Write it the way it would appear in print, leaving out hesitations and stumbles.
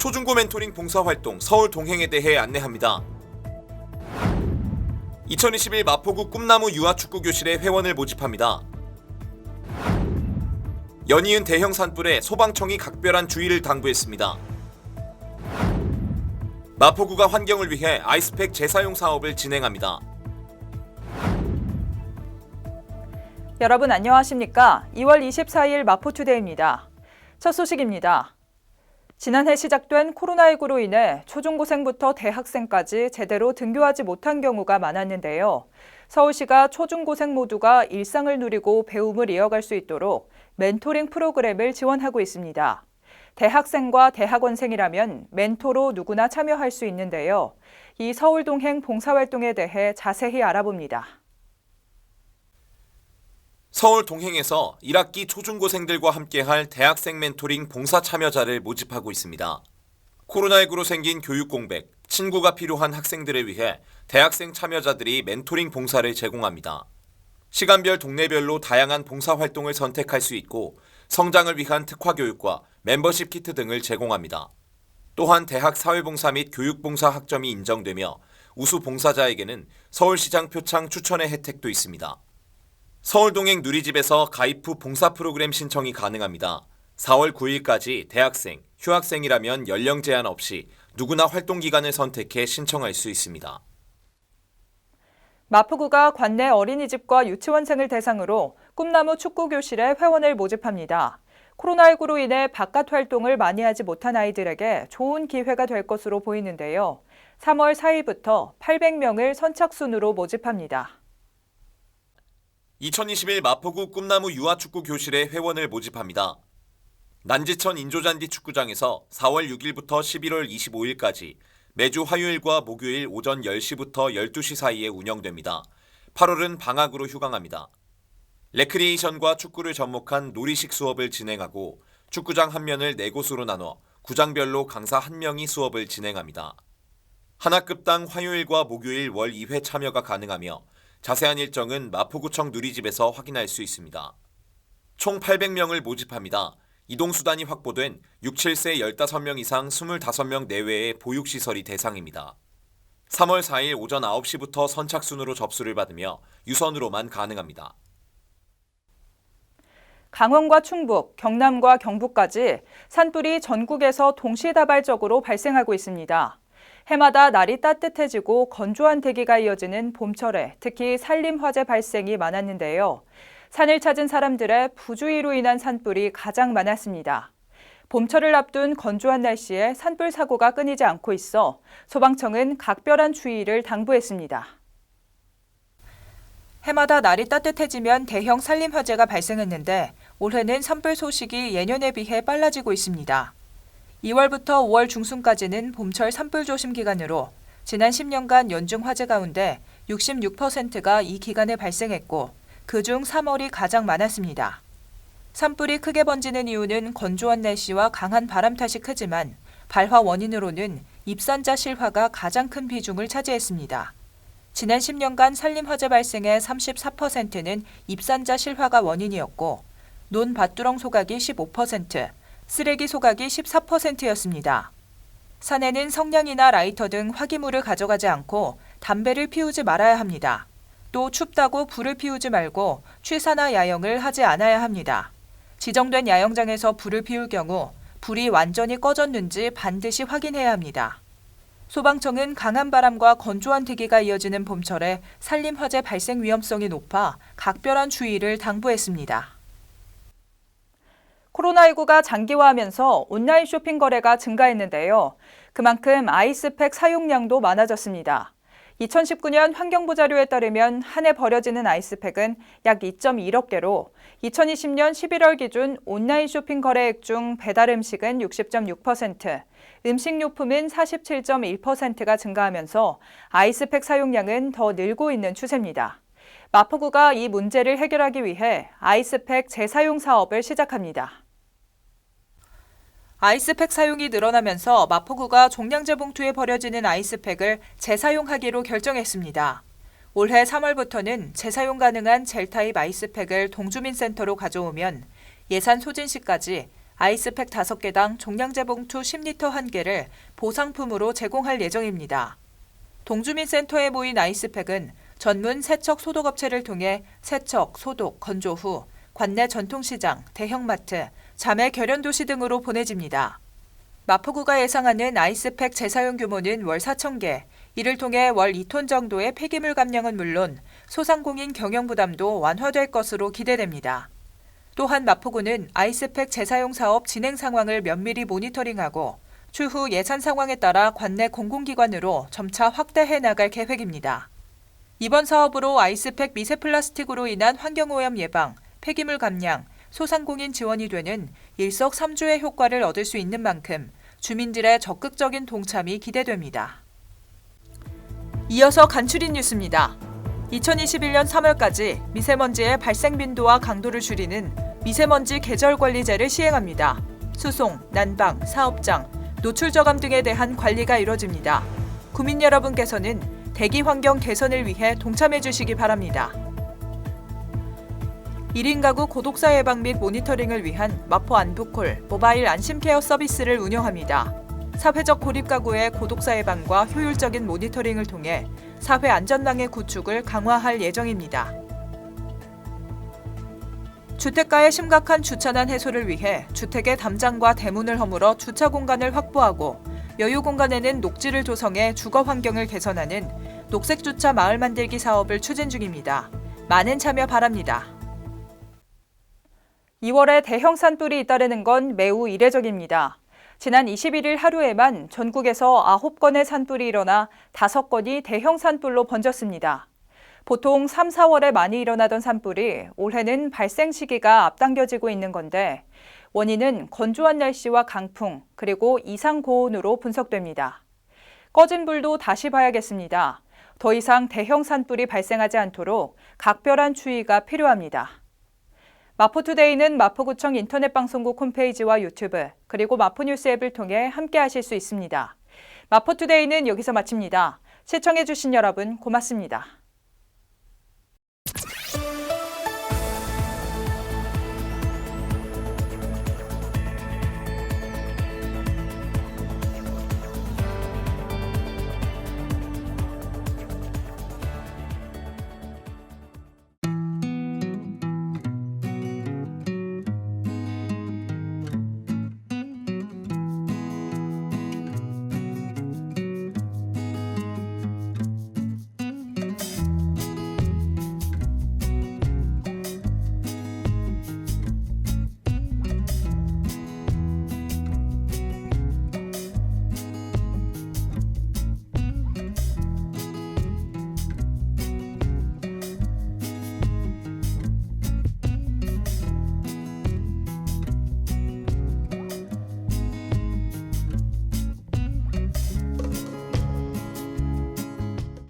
초중고 멘토링 봉사활동 서울 동행에 대해 안내합니다. 2021 마포구 꿈나무 유아축구교실에 회원을 모집합니다. 연이은 대형 산불에 소방청이 각별한 주의를 당부했습니다. 마포구가 환경을 위해 아이스팩 재사용 사업을 진행합니다. 여러분 안녕하십니까? 2월 24일 마포투데이입니다. 첫 소식입니다. 지난해 시작된 코로나19로 인해 초중고생부터 대학생까지 제대로 등교하지 못한 경우가 많았는데요. 서울시가 초중고생 모두가 일상을 누리고 배움을 이어갈 수 있도록 멘토링 프로그램을 지원하고 있습니다. 대학생과 대학원생이라면 멘토로 누구나 참여할 수 있는데요. 이 서울동행 봉사활동에 대해 자세히 알아봅니다. 서울 동행에서 1학기 초중고생들과 함께할 대학생 멘토링 봉사 참여자를 모집하고 있습니다. 코로나19로 생긴 교육 공백, 친구가 필요한 학생들을 위해 대학생 참여자들이 멘토링 봉사를 제공합니다. 시간별 동네별로 다양한 봉사 활동을 선택할 수 있고 성장을 위한 특화 교육과 멤버십 키트 등을 제공합니다. 또한 대학 사회봉사 및 교육봉사 학점이 인정되며 우수 봉사자에게는 서울시장 표창 추천의 혜택도 있습니다. 서울동행 누리집에서 가입 후 봉사 프로그램 신청이 가능합니다. 4월 9일까지 대학생, 휴학생이라면 연령 제한 없이 누구나 활동 기간을 선택해 신청할 수 있습니다. 마포구가 관내 어린이집과 유치원생을 대상으로 꿈나무 축구교실에 회원을 모집합니다. 코로나19로 인해 바깥 활동을 많이 하지 못한 아이들에게 좋은 기회가 될 것으로 보이는데요. 3월 4일부터 800명을 선착순으로 모집합니다. 2021 마포구 꿈나무 유아축구 교실에 회원을 모집합니다. 난지천 인조잔디 축구장에서 4월 6일부터 11월 25일까지 매주 화요일과 목요일 오전 10시부터 12시 사이에 운영됩니다. 8월은 방학으로 휴강합니다. 레크리에이션과 축구를 접목한 놀이식 수업을 진행하고 축구장 한 면을 4곳으로 나눠 구장별로 강사 1명이 수업을 진행합니다. 한 학급당 화요일과 목요일 월 2회 참여가 가능하며 자세한 일정은 마포구청 누리집에서 확인할 수 있습니다. 총 800명을 모집합니다. 이동수단이 확보된 6, 7세 15명 이상 25명 내외의 보육시설이 대상입니다. 3월 4일 오전 9시부터 선착순으로 접수를 받으며 유선으로만 가능합니다. 강원과 충북, 경남과 경북까지 산불이 전국에서 동시다발적으로 발생하고 있습니다. 해마다 날이 따뜻해지고 건조한 대기가 이어지는 봄철에 특히 산림화재 발생이 많았는데요. 산을 찾은 사람들의 부주의로 인한 산불이 가장 많았습니다. 봄철을 앞둔 건조한 날씨에 산불 사고가 끊이지 않고 있어 소방청은 각별한 주의를 당부했습니다. 해마다 날이 따뜻해지면 대형 산림화재가 발생했는데 올해는 산불 소식이 예년에 비해 빨라지고 있습니다. 2월부터 5월 중순까지는 봄철 산불 조심 기간으로 지난 10년간 연중 화재 가운데 66%가 이 기간에 발생했고 그중 3월이 가장 많았습니다. 산불이 크게 번지는 이유는 건조한 날씨와 강한 바람 탓이 크지만 발화 원인으로는 입산자 실화가 가장 큰 비중을 차지했습니다. 지난 10년간 산림 화재 발생의 34%는 입산자 실화가 원인이었고 논밭두렁 소각이 15%, 쓰레기 소각이 14%였습니다. 산에는 성냥이나 라이터 등 화기물을 가져가지 않고 담배를 피우지 말아야 합니다. 또 춥다고 불을 피우지 말고 취사나 야영을 하지 않아야 합니다. 지정된 야영장에서 불을 피울 경우 불이 완전히 꺼졌는지 반드시 확인해야 합니다. 소방청은 강한 바람과 건조한 대기가 이어지는 봄철에 산림화재 발생 위험성이 높아 각별한 주의를 당부했습니다. 코로나19가 장기화하면서 온라인 쇼핑 거래가 증가했는데요. 그만큼 아이스팩 사용량도 많아졌습니다. 2019년 환경부 자료에 따르면 한 해 버려지는 아이스팩은 약 2.1억 개로 2020년 11월 기준 온라인 쇼핑 거래액 중 배달 음식은 60.6%, 음식료품은 47.1%가 증가하면서 아이스팩 사용량은 더 늘고 있는 추세입니다. 마포구가 이 문제를 해결하기 위해 아이스팩 재사용 사업을 시작합니다. 아이스팩 사용이 늘어나면서 마포구가 종량제 봉투에 버려지는 아이스팩을 재사용하기로 결정했습니다. 올해 3월부터는 재사용 가능한 젤타입 아이스팩을 동주민센터로 가져오면 예산 소진 시까지 아이스팩 5개당 종량제 봉투 10리터 1개를 보상품으로 제공할 예정입니다. 동주민센터에 모인 아이스팩은 전문 세척 소독업체를 통해 세척, 소독, 건조 후 관내 전통시장, 대형마트, 자매 결연도시 등으로 보내집니다. 마포구가 예상하는 아이스팩 재사용 규모는 월 4,000개, 이를 통해 월 2톤 정도의 폐기물 감량은 물론 소상공인 경영 부담도 완화될 것으로 기대됩니다. 또한 마포구는 아이스팩 재사용 사업 진행 상황을 면밀히 모니터링하고 추후 예산 상황에 따라 관내 공공기관으로 점차 확대해 나갈 계획입니다. 이번 사업으로 아이스팩 미세 플라스틱으로 인한 환경오염 예방, 폐기물 감량, 소상공인 지원이 되는 일석삼조의 효과를 얻을 수 있는 만큼 주민들의 적극적인 동참이 기대됩니다. 이어서 간추린 뉴스입니다. 2021년 3월까지 미세먼지의 발생 빈도와 강도를 줄이는 미세먼지 계절관리제를 시행합니다. 수송, 난방, 사업장, 노출 저감 등에 대한 관리가 이뤄집니다. 구민 여러분께서는 대기 환경 개선을 위해 동참해 주시기 바랍니다. 1인 가구 고독사 예방 및 모니터링을 위한 마포 안부콜 모바일 안심케어 서비스를 운영합니다. 사회적 고립 가구의 고독사 예방과 효율적인 모니터링을 통해 사회 안전망의 구축을 강화할 예정입니다. 주택가의 심각한 주차난 해소를 위해 주택의 담장과 대문을 허물어 주차 공간을 확보하고 여유 공간에는 녹지를 조성해 주거 환경을 개선하는 녹색주차 마을 만들기 사업을 추진 중입니다. 많은 참여 바랍니다. 2월에 대형 산불이 잇따르는 건 매우 이례적입니다. 지난 21일 하루에만 전국에서 9건의 산불이 일어나 5건이 대형 산불로 번졌습니다. 보통 3, 4월에 많이 일어나던 산불이 올해는 발생 시기가 앞당겨지고 있는 건데 원인은 건조한 날씨와 강풍 그리고 이상 고온으로 분석됩니다. 꺼진 불도 다시 봐야겠습니다. 더 이상 대형 산불이 발생하지 않도록 각별한 추이가 필요합니다. 마포투데이는 마포구청 인터넷 방송국 홈페이지와 유튜브 그리고 마포뉴스 앱을 통해 함께하실 수 있습니다. 마포투데이는 여기서 마칩니다. 시청해주신 여러분 고맙습니다.